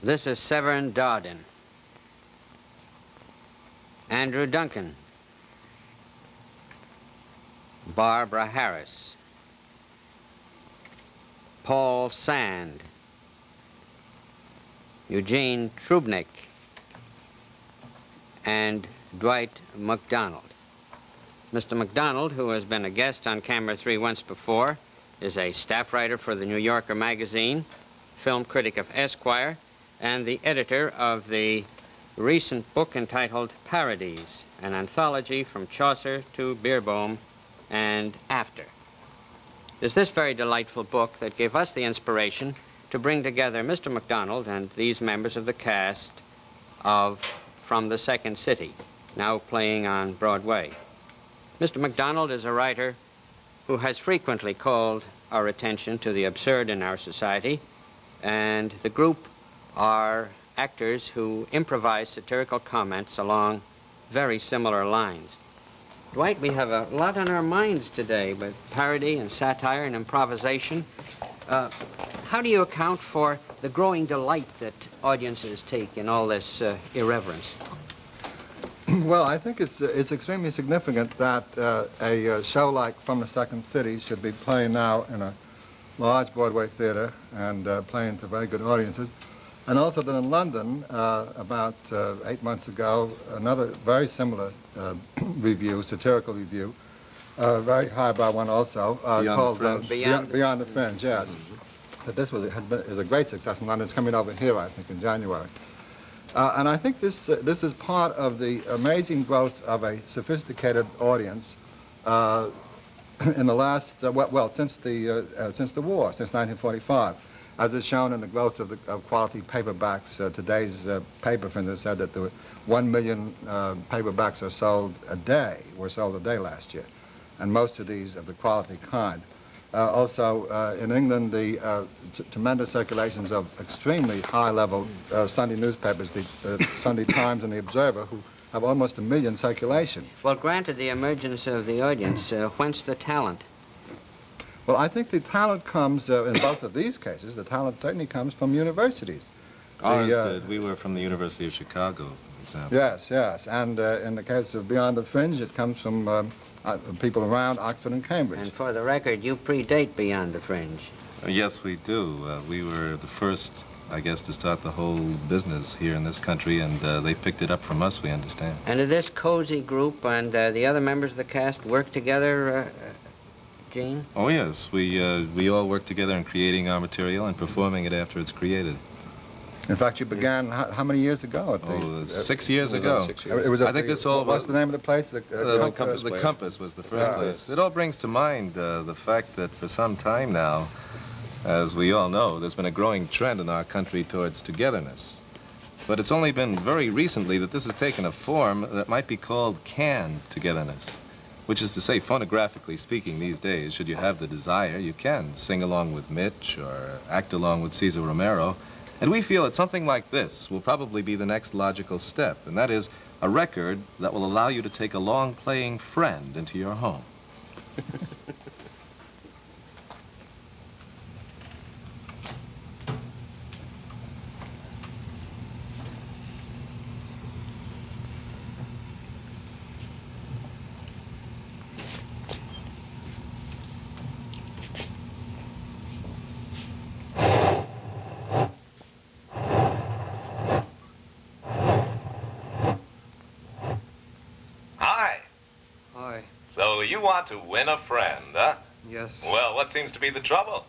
This is Severin Dardin. Andrew Duncan. Barbara Harris. Paul Sand. Eugene Trubnik. And Dwight MacDonald. Mr. MacDonald, who has been a guest on Camera 3 once before, is a staff writer for the New Yorker magazine, film critic of Esquire, and the editor of the recent book entitled Parodies, an anthology from Chaucer to Beerbohm and after. It is this very delightful book that gave us the inspiration to bring together Mr. MacDonald and these members of the cast of From the Second City, now playing on Broadway. Mr. MacDonald is a writer who has frequently called our attention to the absurd in our society, and the group are actors who improvise satirical comments along very similar lines. Dwight, we have a lot on our minds today with parody and satire and improvisation. How do you account for the growing delight that audiences take in all this irreverence? Well, I think it's extremely significant that a show like From the Second City should be playing now in a large Broadway theater and playing to very good audiences. And also that in London, about 8 months ago, another very similar review, satirical review, very highbrow one also, called Beyond the Fringe, yes. That this is a great success in London. It's coming over here, I think, in January. And I think this is part of the amazing growth of a sophisticated audience in the last, since the war, since 1945, as is shown in the growth of quality paperbacks. Today's paper, for instance, said that there were 1 million paperbacks were sold a day last year, and most of these of the quality kind. Also, in England, the tremendous circulations of extremely high-level Sunday newspapers, the Sunday Times and the Observer, who have almost 1 million circulation. Well, granted the emergence of the audience, whence the talent? Well, I think the talent comes, in both of these cases, the talent certainly comes from universities. Ours did. We were from the University of Chicago, for example. Yes, yes. And in the case of Beyond the Fringe, it comes from people around Oxford and Cambridge. And for the record, you predate Beyond the Fringe. Yes, we do. We were the first, I guess, to start the whole business here in this country, and they picked it up from us, we understand. And did this cozy group and the other members of the cast work together, Gene? Oh, yes. We all work together in creating our material and performing it after it's created. In fact, you began how many years ago? At the, 6 years ago. 6 years. It was I think this all. What's the name of the place? The Compass was the first place. It all brings to mind the fact that for some time now, as we all know, there's been a growing trend in our country towards togetherness. But it's only been very recently that this has taken a form that might be called canned togetherness, which is to say, phonographically speaking, these days, should you have the desire, you can sing along with Mitch or act along with Cesar Romero. And we feel that something like this will probably be the next logical step, and that is a record that will allow you to take a long-playing friend into your home. You want to win a friend, huh? Yes. Well, what seems to be the trouble?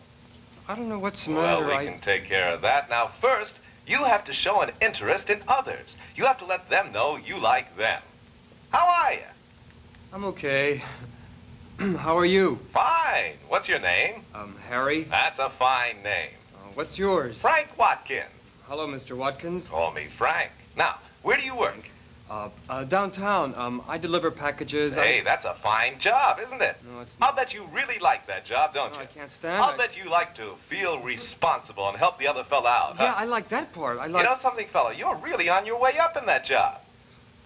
I don't know what's the matter. Well, we can take care of that. Now, first, you have to show an interest in others. You have to let them know you like them. How are you? I'm okay. How are you? Fine. What's your name? Harry. That's a fine name. What's yours? Frank Watkins. Hello, Mr. Watkins. Call me Frank. Now, where do you work? Downtown. I deliver packages. Hey, that's a fine job, isn't it? No, it's not. I'll bet you really like that job, don't you? I can't stand I'll bet you like to feel responsible and help the other fella out, huh? Yeah, I like that part. You know something, fella? You're really on your way up in that job.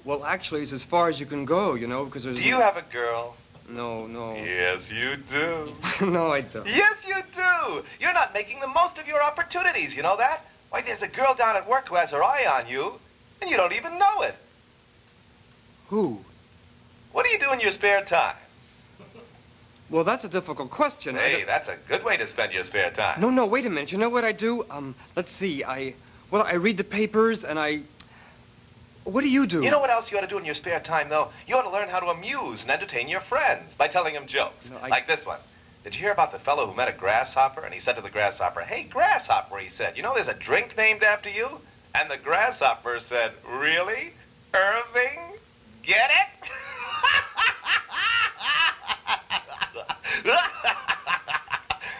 Well, actually, it's as far as you can go, you know, because there's... Do you have a girl? No. Yes, you do. No, I don't. Yes, you do. You're not making the most of your opportunities, you know that? Why, there's a girl down at work who has her eye on you, and you don't even know it. Who? What do you do in your spare time? Well, that's a difficult question. Hey, that's a good way to spend your spare time. No, wait a minute. You know what I do? Let's see. I read the papers and what do you do? You know what else you ought to do in your spare time, though? You ought to learn how to amuse and entertain your friends by telling them jokes. No, Like this one. Did you hear about the fellow who met a grasshopper? And he said to the grasshopper, "Hey, grasshopper," he said, "you know there's a drink named after you?" And the grasshopper said, "Really? Irving? Get it?"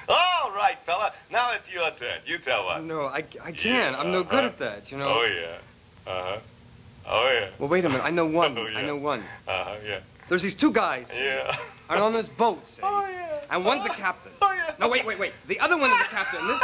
All right, fella. Now it's your turn. You tell us. No, I can't. I'm no good at that, you know. Oh, yeah. Uh-huh. Oh, yeah. Well, wait a minute. I know one. Oh, yeah. I know one. Uh-huh, yeah. There's these two guys. Yeah. Are on this boat, say. Oh, yeah. And one's the captain. Oh, yeah. No, wait. The other one is the captain. This...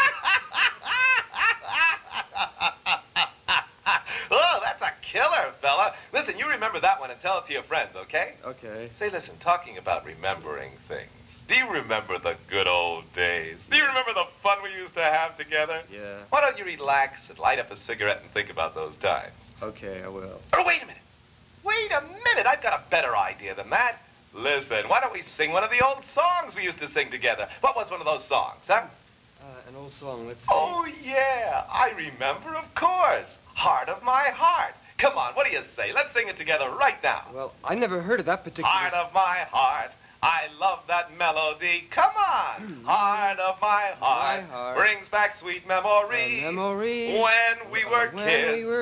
Oh, that's a killer, fella. Listen, you remember that one and tell it to your friends, okay? Okay. Say, listen, talking about remembering things. Do you remember the good old days? Do you remember the fun we used to have together? Yeah. Why don't you relax and light up a cigarette and think about those times? Okay, I will. Or wait a minute. Wait a minute. I've got a better idea than that. Listen, why don't we sing one of the old songs we used to sing together? What was one of those songs, huh? An old song, let's see. Oh, yeah. I remember, of course. Heart of my heart. Come on, what do you say? Let's sing it together right now. Well, I never heard of that particular... Heart of my heart. I love that melody. Come on. Heart of my heart. Brings back sweet memories. When we were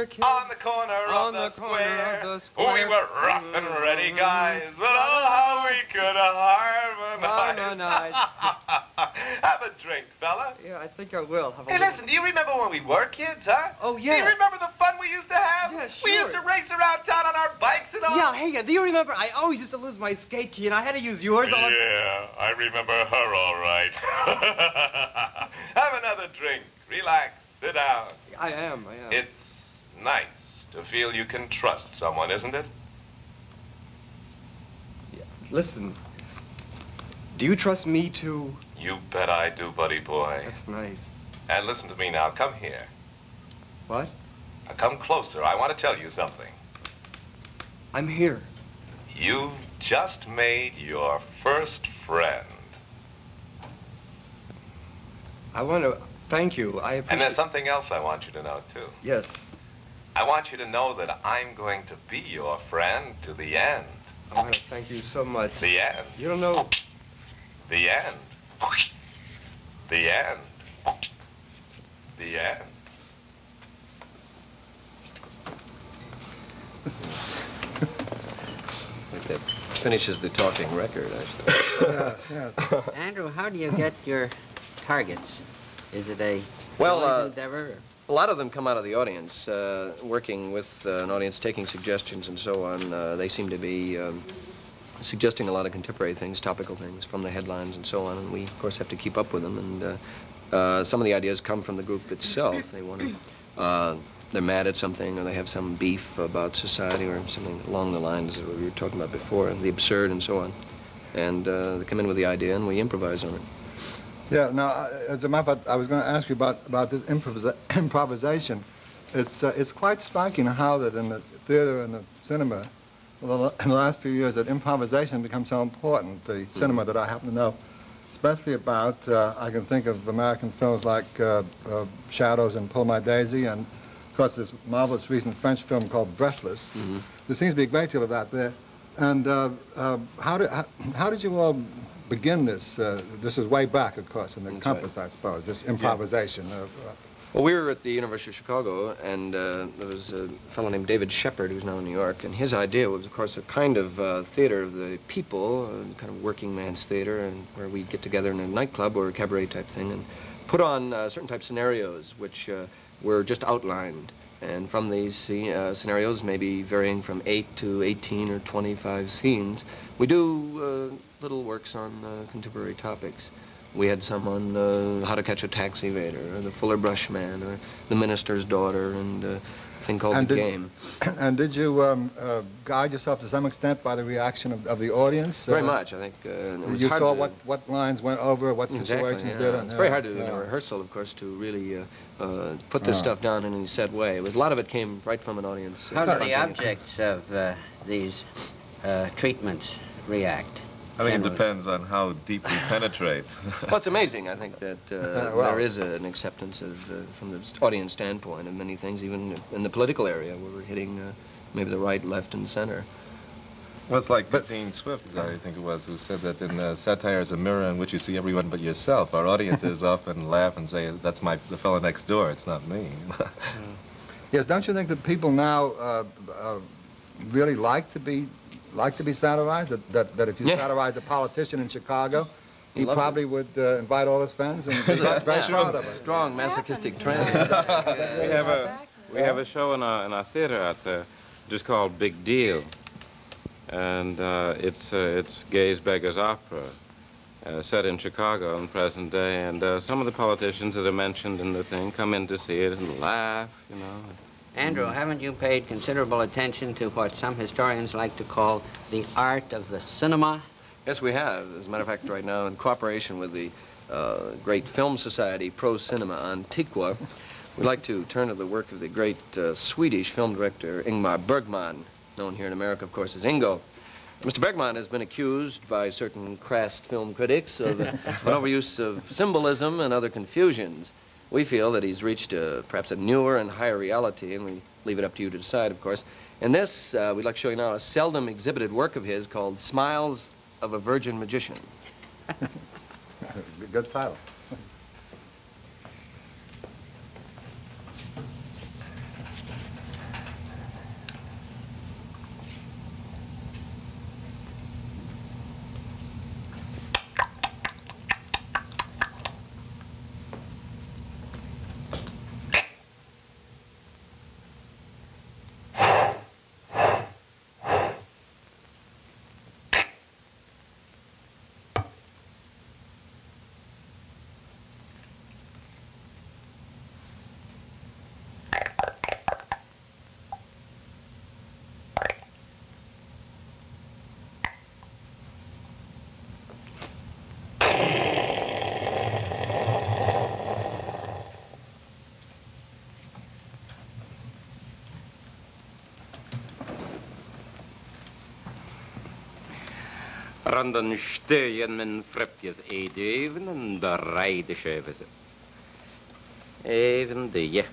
kids. On the corner of the square. We were rough and ready guys. But oh, how we could harmonize. Have a drink, fella. Yeah, I think I will. Hey, listen, do you remember when we were kids, huh? Oh, yeah. Do you remember the fun we used to have? Yeah, sure. We used to race around town on our bikes and all. Yeah, hey, do you remember? I always used to lose my skate key, and I had to use yours all the... Yeah, I remember her all right. Have another drink. Relax. Sit down. I am. It's nice to feel you can trust someone, isn't it? Yeah. Listen, do you trust me too? You bet I do, buddy boy. That's nice. And listen to me now. Come here. What? Now come closer. I want to tell you something. I'm here. You've just made your first friend. I want to thank you. I appreciate... And there's something else I want you to know, too. Yes. I want you to know that I'm going to be your friend to the end. I want to thank you so much. The end. You don't know... The end. The end. The end. That finishes the talking record, I suppose. Yeah. Andrew, how do you get your targets? Is it a Well, endeavor? a lot of them come out of the audience, working with an audience, taking suggestions and so on. They seem to be suggesting a lot of contemporary things, topical things from the headlines and so on, and we, of course, have to keep up with them. And some of the ideas come from the group itself. They want to... they're mad at something, or they have some beef about society or something along the lines of what we were talking about before, the absurd and so on. And they come in with the idea, and we improvise on it. Yeah, now, as a matter of fact, I was going to ask you about this improvisation. It's quite striking how that in the theater and the cinema, in the last few years, that improvisation becomes so important. The cinema that I happen to know, especially about, I can think of American films like Shadows and Pull My Daisy, and of course this marvelous recent French film called Breathless. There seems to be a great deal of that there. And how did you all begin this? This was way back, of course, in the Compass, I suppose, this improvisation. Well, we were at the University of Chicago, and there was a fellow named David Shepard, who's now in New York, and his idea was, of course, a kind of theater of the people, kind of working man's theater, and where we'd get together in a nightclub or a cabaret type thing and put on certain type scenarios, which were just outlined. And from these scenarios, maybe varying from 8 to 18 or 25 scenes, we do little works on contemporary topics. We had some on How to Catch a Taxi Evader, or The Fuller Brush Man, or The Minister's Daughter, and thing called the game. And did you guide yourself to some extent by the reaction of the audience? Very much, I think. You saw what lines went over, what situations did. It's very hard to do in a rehearsal, of course, to really put this stuff down in any set way. But a lot of it came right from an audience. How do the objects of these treatments react? I think it depends on how deep you penetrate. Well, it's amazing, I think, that there is an acceptance of, from the audience standpoint, of many things, even in the political area, where we're hitting maybe the right, left, and center. Well, it's like Dean Swift, I think it was, who said that in satire is a mirror in which you see everyone but yourself. Our audiences often laugh and say, that's the fellow next door, it's not me. Yes, don't you think that people now really like to be satirized? That if you satirize a politician in Chicago, he probably would invite all his friends and be very proud of it. Strong masochistic trend. we have a show in our theater out there just called Big Deal. And it's Gay's Beggar's Opera, set in Chicago in present day. And some of the politicians that are mentioned in the thing come in to see it and laugh, you know. Andrew, haven't you paid considerable attention to what some historians like to call the art of the cinema? Yes, we have. As a matter of fact, right now, in cooperation with the great film society, Pro Cinema Antiqua, we'd like to turn to the work of the great Swedish film director, Ingmar Bergman, known here in America, of course, as Ingo. Mr. Bergman has been accused by certain crass film critics of an overuse of symbolism and other confusions. We feel that he's reached perhaps a newer and higher reality, and we leave it up to you to decide, of course. In this, we'd like to show you now a seldom exhibited work of his called Smiles of a Virgin Magician. Good title. Randan stöjen men fröpjes even en de rijde sjöveset. Even de je.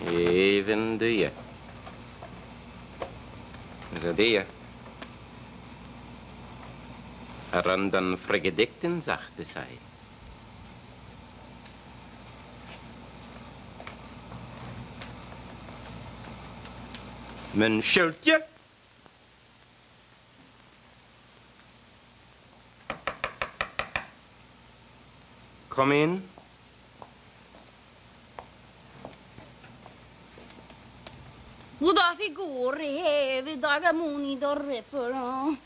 Even de je. Zo de je. Randan frigedikten zachte zij. Men schultje. Kom in. Goddag figur hevi dagamoni dorrepera.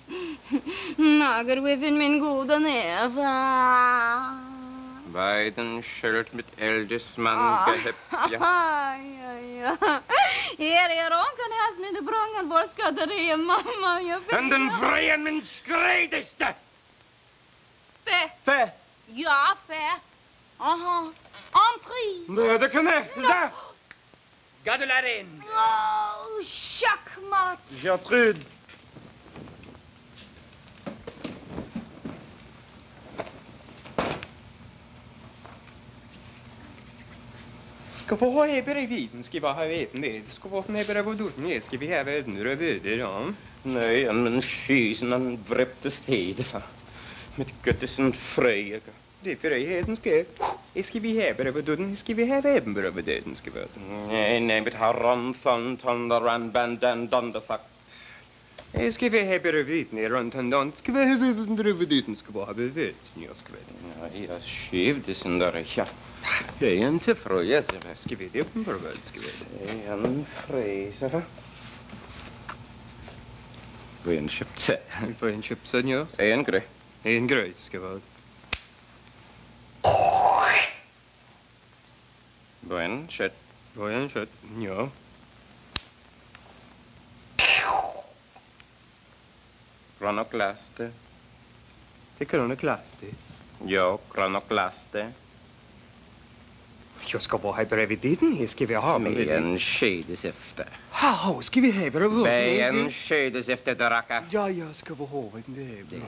Nagerwiffen min goda näva. Beiden sköld mit Eldesmann gehäppt, ja. Onken has in de brongen borskaderie, mamma, jag vet. En den vrije min skredeste. Fe. Ja, fe. Aha. En pris. Nee, dat kan echt. Daar. Ga du la in. Oh, schakmat. Gertrude. Ska få ha hebere viten, ska vi ha veten det. Ska få hebere vad du med, ska vi ha veten röver, ja. Nee, men schießen an vreptes heden. Met kuttesen vrije. Det är friheten ska. Ska vi hebere vad du, ska vi ha veten vad du ska vara. Nee, met haran van thunderan bandan dunderfuck. Ska vi hebere viten i runt en dans, ska vi ha veten röver dit, ska vi ha veten, ja, ska vi. Ja, skivdesen där, ja. Det är en fröja, ska vi det på vad ska vi. En fröja. På en köpse. På en köpse, ja. En grej. En grej ska vara. På en kött. Royan shut. Ja. Chronoklaste. Det kan du klaste. Ja, chronoklaste. Jag ska vara här bredvid din. Ska vi ha med En skedes efter. How ska vi ha bredvid? En skedes efter draka. Ja, jag ska vara hovet. Det är bra.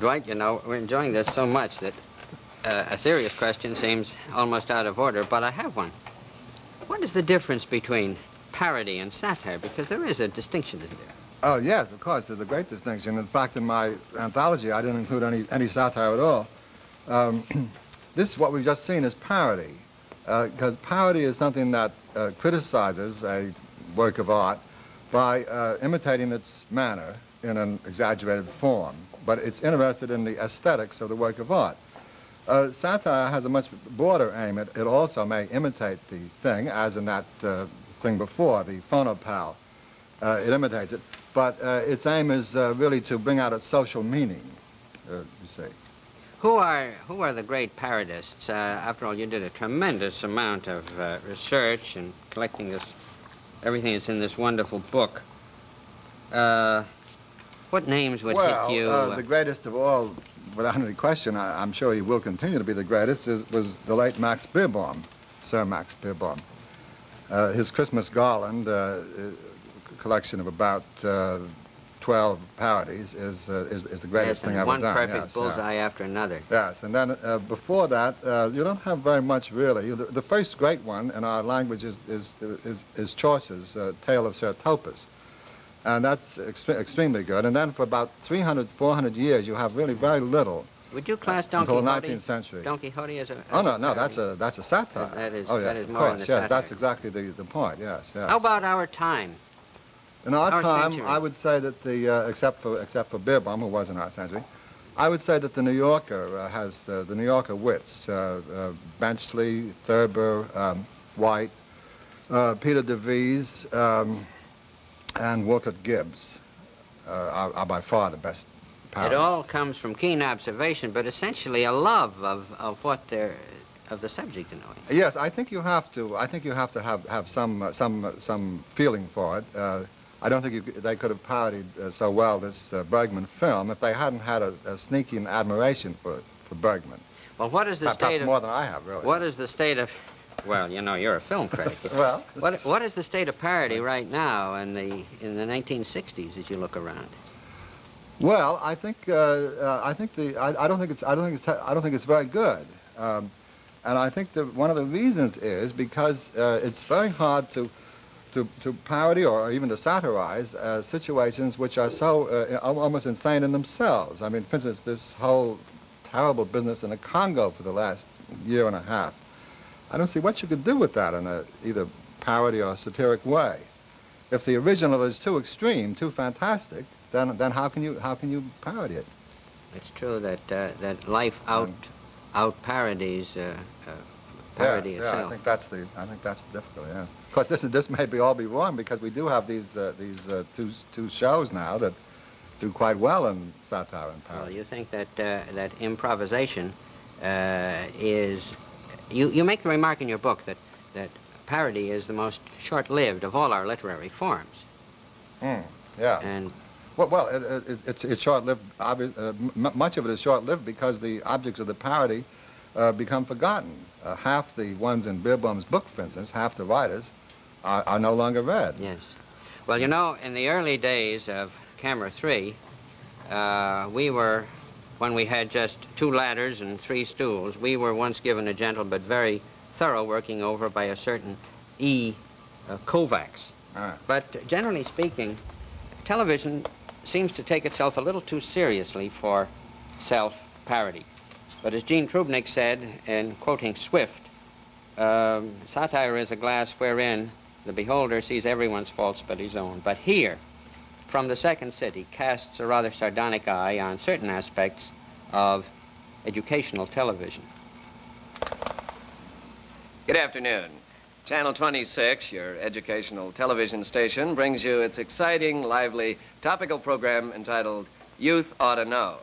Dwight, you know, we're enjoying this so much that a serious question seems almost out of order, but I have one. What is the difference between parody and satire? Because there is a distinction, isn't there? Oh, yes, of course. There's a great distinction. In fact, in my anthology, I didn't include any satire at all. This, what we've just seen, is parody. Because parody is something that criticizes a work of art by imitating its manner in an exaggerated form. But it's interested in the aesthetics of the work of art. Satire has a much broader aim. It also may imitate the thing, as in that thing before, the phonopal. It imitates it. But its aim is really to bring out its social meaning, you see. Who are the great parodists? After all, you did a tremendous amount of research and collecting everything that's in this wonderful book. What names would hit you? The greatest of all, without any question, I'm sure he will continue to be the greatest, was the late Max Beerbohm, Sir Max Beerbohm. His Christmas Garland, collection of about 12 parodies, is the greatest thing ever done. One perfect bullseye after another. Yes, and then before that, you don't have very much really. The first great one in our language is Chaucer's Tale of Sir Topas. And that's extremely good. And then for about 300, 400 years, you have really very little. Would you class Don Quixote? Until the 19th century. Don Quixote as a... Oh, no, that's a satire. That is, oh, yes, that is of more course, than a yes, satire. that's exactly the point, yes. How about our time? In our time, century. I would say that except for Beerbohm, who was in our century, I would say that the New Yorker has the New Yorker wits, Benchley, Thurber, White, Peter DeVries, and Wolcott Gibbs are by far the best parodies. It all comes from keen observation, but essentially a love of what they're of the subject, in a way. Yes, I think you have to. I think you have to have some feeling for it. I don't think they could have parodied so well this Bergman film if they hadn't had a sneaking admiration for Bergman. Well, what is the state of... more than I have, really. What is the state of... Well, you know, you're a film critic. Well... What is the state of parody right now in the 1960s as you look around? Well, I don't think it's very good. And I think that one of the reasons is because it's very hard to parody or even to satirize situations which are so almost insane in themselves. I mean, for instance, this whole terrible business in the Congo for the last year and a half. I don't see what you could do with that in a either parody or satiric way. If the original is too extreme, too fantastic, then how can you parody it? It's true that that life out parodies parody itself. I think that's the difficulty. Yeah. Of course, this may all be wrong because we do have these two shows now that do quite well in satire and parody. Well, you think that that improvisation is... You make the remark in your book that parody is the most short-lived of all our literary forms. Yeah. And well, it's short-lived. Much of it is short-lived because the objects of the parody become forgotten. Half the ones in Beerbohm's book, for instance, half the writers are no longer read. Yes. Well, you know, in the early days of Camera 3, we were, when we had just 2 ladders and 3 stools, we were once given a gentle but very thorough working over by a certain E. Kovacs. But generally speaking, television seems to take itself a little too seriously for self-parody. But as Gene Trubnik said, in quoting Swift, satire is a glass wherein the beholder sees everyone's faults but his own. But here, from the second city, casts a rather sardonic eye on certain aspects of educational television. Good afternoon. Channel 26, your educational television station, brings you its exciting, lively, topical program entitled Youth Ought to Know.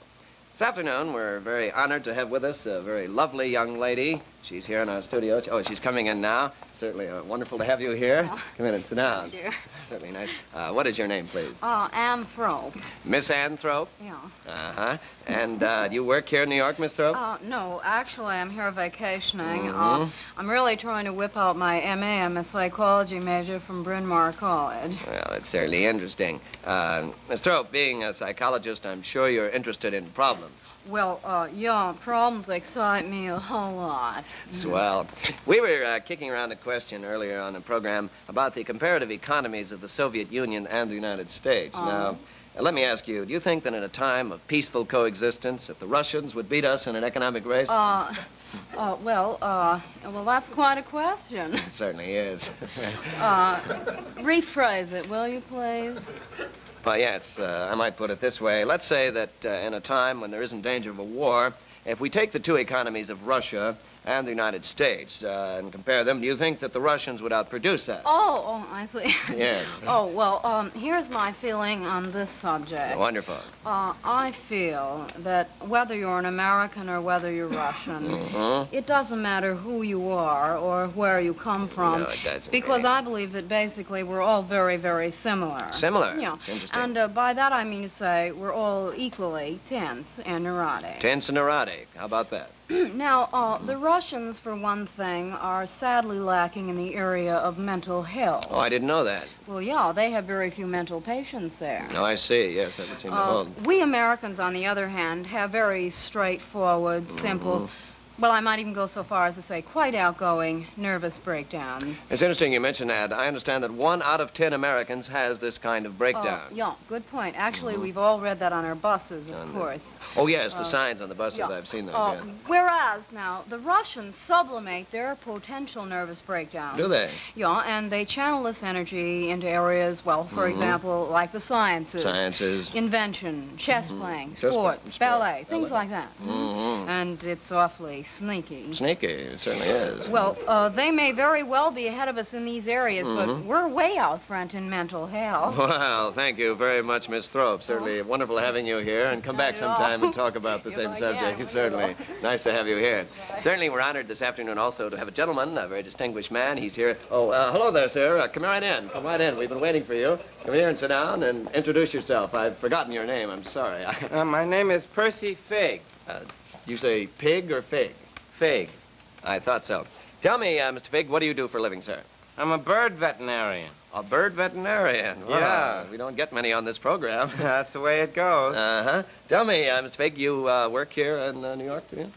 This afternoon, we're very honored to have with us a very lovely young lady. She's here in our studio. Oh, she's coming in now. Certainly wonderful to have you here. Come in and sit down. Thank you. Certainly nice. What is your name, please? Ann Thrope. Miss Ann Thrope? Yeah. Uh-huh. And you work here in New York, Miss Thrope? No, actually, I'm here vacationing. Mm-hmm. I'm really trying to whip out my MA. I'm a psychology major from Bryn Mawr College. Well, it's certainly interesting. Miss Thrope, being a psychologist, I'm sure you're interested in problems. Well, yeah, problems excite me a whole lot. Swell. We were kicking around a question earlier on the program about the comparative economies of the Soviet Union and the United States. Now, let me ask you, do you think that in a time of peaceful coexistence, that the Russians would beat us in an economic race? Well, that's quite a question. It certainly is. Rephrase it, will you, please? Well, yes, I might put it this way. Let's say that in a time when there isn't danger of a war, if we take the two economies of Russia and the United States and compare them, do you think that the Russians would outproduce us? Oh, I see. Yes. Oh, well, here's my feeling on this subject. Wonderful. I feel that whether you're an American or whether you're Russian, it doesn't matter who you are or where you come from. No, it doesn't. Because really. I believe that basically we're all very, very similar. Similar? Yeah. It's interesting. And by that I mean to say we're all equally tense and neurotic. Tense and neurotic. How about that? Now, the Russians, for one thing, are sadly lacking in the area of mental health. Oh, I didn't know that. Well, yeah, they have very few mental patients there. No, I see. Yes, that would seem to hold. We Americans, on the other hand, have very straightforward, simple, well, I might even go so far as to say quite outgoing nervous breakdown. It's interesting you mention that. I understand that 1 out of 10 Americans has this kind of breakdown. Yeah, good point. Actually, we've all read that on our buses, of course. Oh, yes, the signs on the buses. Yeah. I've seen those, yeah. Whereas, now, the Russians sublimate their potential nervous breakdown. Do they? Yeah, and they channel this energy into areas, well, for example, like the sciences. Sciences. Invention, chess playing, Chess sports, sport. ballet, things like that. Mm-hmm. And it's awfully sneaky. Sneaky, it certainly is. Well, they may very well be ahead of us in these areas, but we're way out front in mental health. Well, thank you very much, Miss Thrope. Certainly wonderful having you here, and come back sometime and talk about the same subject. It's certainly nice to have you here. Certainly, we're honored this afternoon also to have a gentleman, a very distinguished man. He's here. Oh, hello there, sir. Come right in. Come right in. We've been waiting for you. Come here and sit down and introduce yourself. I've forgotten your name. I'm sorry. My name is Percy Fig. You say pig or fig? Fig. I thought so. Tell me, Mr. Fig, what do you do for a living, sir? I'm a bird veterinarian. A bird veterinarian? Yeah. We don't get many on this program. That's the way it goes. Uh-huh. Tell me, Mr. Fig, you work here in New York, do you?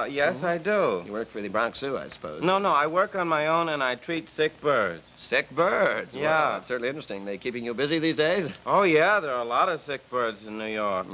Yes, I do. You work for the Bronx Zoo, I suppose. No, I work on my own and I treat sick birds. Sick birds? Yeah. Well, that's certainly interesting. They keeping you busy these days? Oh, yeah, there are a lot of sick birds in New York.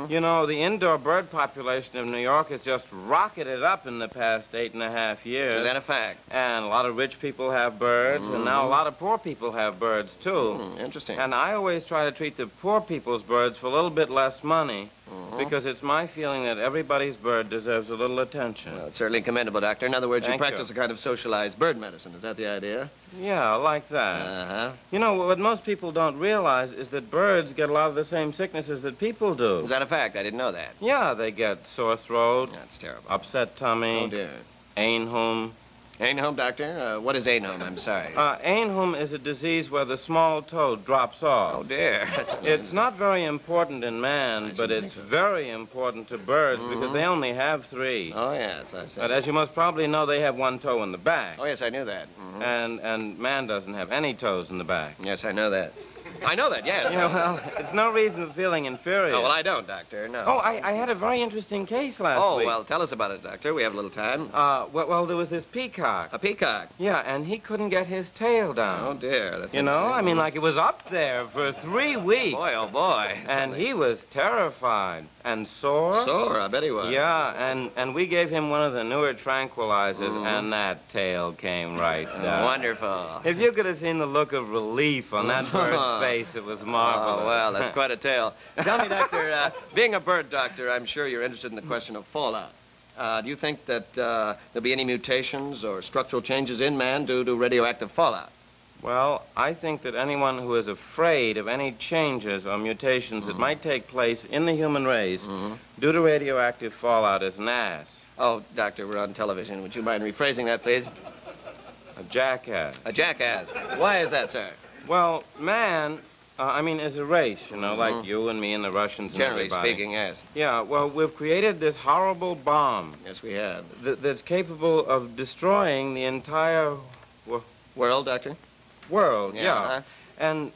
You know, the indoor bird population of New York has just rocketed up in the past 8.5 years. Is that a fact? And a lot of rich people have birds, and now a lot of poor people have birds, too. Interesting. And I always try to treat the poor people's birds for a little bit less money, because it's my feeling that everybody's bird deserves a little attention. Well, it's certainly commendable, Doctor. In other words, you Thank practice you. a kind of socialized bird medicine. Is that the idea? Yeah, like that. Uh-huh. You know, what most people don't realize is that birds get a lot of the same sicknesses that people do. Is that a fact? I didn't know that. Yeah, they get sore throat, That's terrible. upset tummy, Oh, dear. Ainhum. Ain't home, Doctor? What is ain't home? I'm sorry. Ainhum is a disease where the small toe drops off. Oh, dear. It's not very important in man, but it's very important to birds because they only have 3. Oh, yes, I see. But as you must probably know, they have 1 toe in the back. Oh, yes, I knew that. And man doesn't have any toes in the back. Yes, I know that. I know that, yes. Yeah, well, it's no reason for feeling inferior. Oh, well, I don't, Doctor, no. Oh, I had a very interesting case last week. Oh, well, tell us about it, Doctor. We have a little time. Well, there was this peacock. A peacock? Yeah, and he couldn't get his tail down. Oh, dear. That's You know, I mean, like it was up there for 3 weeks. Boy, oh, boy. And he was terrified and sore. Sore, I bet he was. Yeah, and we gave him one of the newer tranquilizers, and that tail came right down. Wonderful. If you could have seen the look of relief on that bird's face. It was marvelous. Oh, well, that's quite a tale. Tell me, Doctor, being a bird doctor, I'm sure you're interested in the question of fallout. Do you think that there'll be any mutations or structural changes in man due to radioactive fallout? Well, I think that anyone who is afraid of any changes or mutations that might take place in the human race due to radioactive fallout is an ass. Oh, Doctor, we're on television. Would you mind rephrasing that, please? A jackass. A jackass. Why is that, sir? Well, man, is a race, like you and me and the Russians and Generally everybody. speaking, yes. Yeah, well, we've created this horrible bomb. Yes, we have. That's capable of destroying the entire... World, Doctor? World, Yeah. And,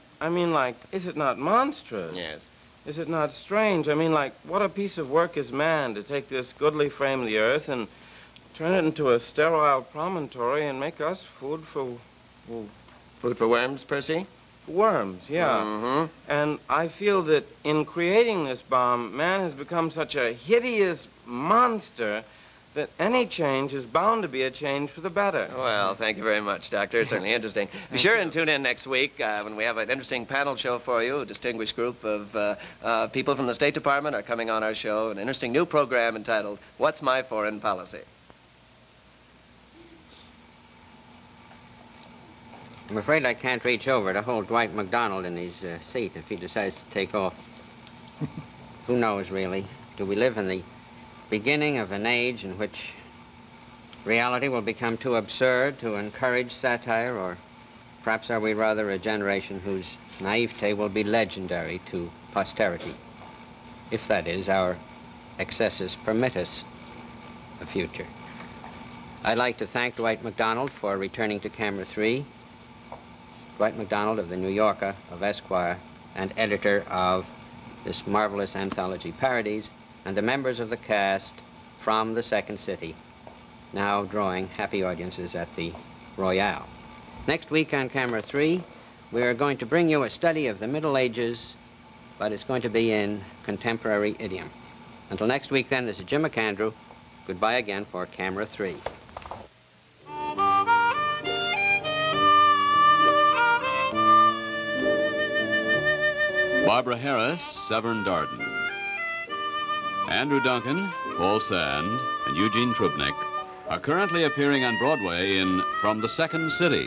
is it not monstrous? Yes. Is it not strange? What a piece of work is man to take this goodly frame of the earth and turn it into a sterile promontory and make us food for... Food for worms, Percy? Worms, yeah. And I feel that in creating this bomb, man has become such a hideous monster that any change is bound to be a change for the better. Well, thank you very much, Doctor. It's certainly interesting. Be sure and tune in next week when we have an interesting panel show for you. A distinguished group of people from the State Department are coming on our show. An interesting new program entitled, What's My Foreign Policy? I'm afraid I can't reach over to hold Dwight MacDonald in his seat if he decides to take off. Who knows, really? Do we live in the beginning of an age in which reality will become too absurd to encourage satire, or perhaps are we rather a generation whose naivete will be legendary to posterity, if that is, our excesses permit us a future? I'd like to thank Dwight MacDonald for returning to Camera 3. Dwight MacDonald of the New Yorker, of Esquire, and editor of this marvelous anthology Parodies, and the members of the cast from the Second City, now drawing happy audiences at the Royale. Next week on Camera 3, we are going to bring you a study of the Middle Ages, but it's going to be in contemporary idiom. Until next week, then, this is Jim McAndrew. Goodbye again for Camera 3. Barbara Harris, Severn Darden. Andrew Duncan, Paul Sand, and Eugene Trubnik are currently appearing on Broadway in From the Second City.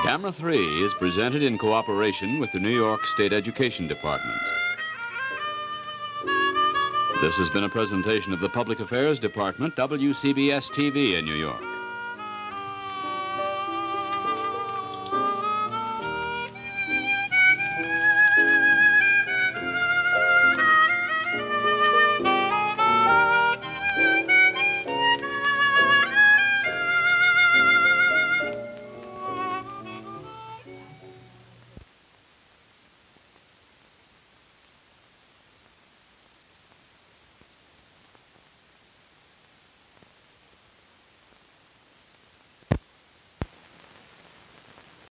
Camera 3 is presented in cooperation with the New York State Education Department. This has been a presentation of the Public Affairs Department, WCBS-TV in New York.